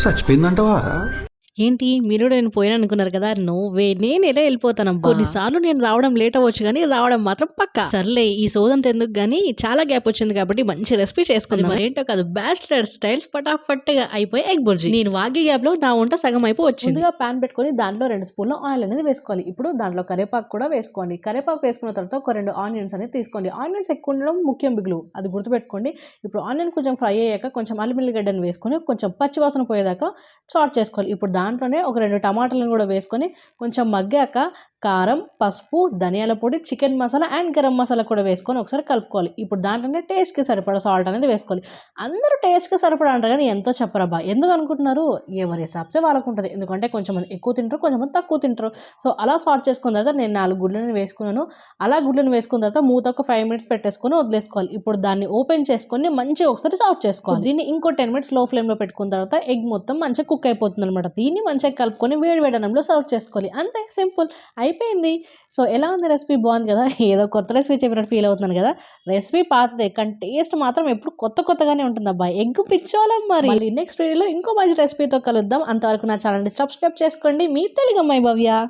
చచ్చిపోయిందంటవారా? ఏంటి మీరు నేను పోయాను అనుకున్నారు కదా, నో వే, నేను ఎలా వెళ్ళిపోతాను. కొన్నిసార్లు నేను రావడం లేట్ అవ్వచ్చు కానీ రావడం మాత్రం పక్కా. సర్లే ఈ సోదంత ఎందుకు గానీ, చాలా గ్యాప్ వచ్చింది కాబట్టి మంచి రెసిపీ చేసుకుందాం. మరేంటో కాదు, బ్యాచిలర్ స్టైల్ ఫటాఫట్గా అయిపోయి ఎగ్ బుర్జీ. నేను వాగే గ్యాప్ లో నా వంట సగం అయిపో వచ్చింది. ముందుగా ప్యాన్ పెట్టుకొని దాంట్లో 2 స్పూన్ల ఆయిల్ అనేది వేసుకోవాలి. ఇప్పుడు దాంట్లో కరివేపాకు కూడా వేసుకోండి. కరివేపాకు వేసుకున్న తర్వాత ఒక 2 ఆనియన్స్ అనేది తీసుకోండి. ఆనియన్స్ ఎక్కువ ఉండడం ముఖ్యం బిగులు, అది గుర్తుపెట్టుకోండి. ఇప్పుడు ఆనియన్ కొంచెం ఫ్రై అయ్యాక కొంచెం అల్లిమిల్లిగడ్డను వేసుకొని కొంచెం పచ్చివాసన పోయేదాకా చాట్ చేసుకోవాలి. ఇప్పుడు దాంట్లోనే ఒక 2 టమాటాలను కూడా వేసుకొని కొంచెం మగ్గాక కారం, పసుపు, ధనియాల పొడి, చికెన్ మసాలా అండ్ గరం మసాలా కూడా వేసుకొని ఒకసారి కలుపుకోవాలి. ఇప్పుడు దాంట్లోనే టేస్ట్కి సరిపడా సాల్ట్ అనేది వేసుకోవాలి. అందరూ టేస్ట్కి సరిపడా అంటారు కానీ ఎంతో చెప్పరబ్బా. ఎందుకు అనుకుంటున్నారు? ఎవరి హిసాబ్సే వాళ్ళకు ఉంటుంది. ఎందుకంటే కొంచెం మంది ఎక్కువ తింటారు, కొంచెం మంది తక్కువ తింటారు. సో అలా సాల్ట్ చేసుకున్న తర్వాత నేను 4 గుడ్లను వేసుకున్నాను. అలా గుడ్లను వేసుకున్న తర్వాత మూత ఒక 5 మినిట్స్ పెట్టేసుకొని వదిలేసుకోవాలి. ఇప్పుడు దాన్ని ఓపెన్ చేసుకొని మంచిగా ఒకసారి సాల్ట్ చేసుకోవాలి. దీన్ని ఇంకో 10 మినిట్స్ లో ఫ్లేమ్లో పెట్టుకున్న తర్వాత ఎగ్ మొత్తం మంచిగా కుక్ అయిపోతుంది అనమాట. దీన్ని మంచిగా కలుపుకొని వేడి వేడనంలో సర్వ్ చేసుకోవాలి. అంతే, సింపుల్, అయిపోయింది. సో ఎలా ఉంది రెసిపీ? బాగుంది కదా, ఏదో కొత్త రెసిపీ చెప్పినట్టు ఫీల్ అవుతున్నాను కదా. రెసిపీ పాతదే కానీ టేస్ట్ మాత్రం ఎప్పుడు కొత్తగానే ఉంటుంది అబ్బాయి. ఎగ్ పిచ్చోళం. మరి నెక్స్ట్ వీడియోలో ఇంకో మంచి రెసిపీతో కలుద్దాం. అంతవరకు నా ఛానల్ని సబ్స్క్రైబ్ చేసుకోండి. మీ తెలుగు అమ్మాయి భవ్య.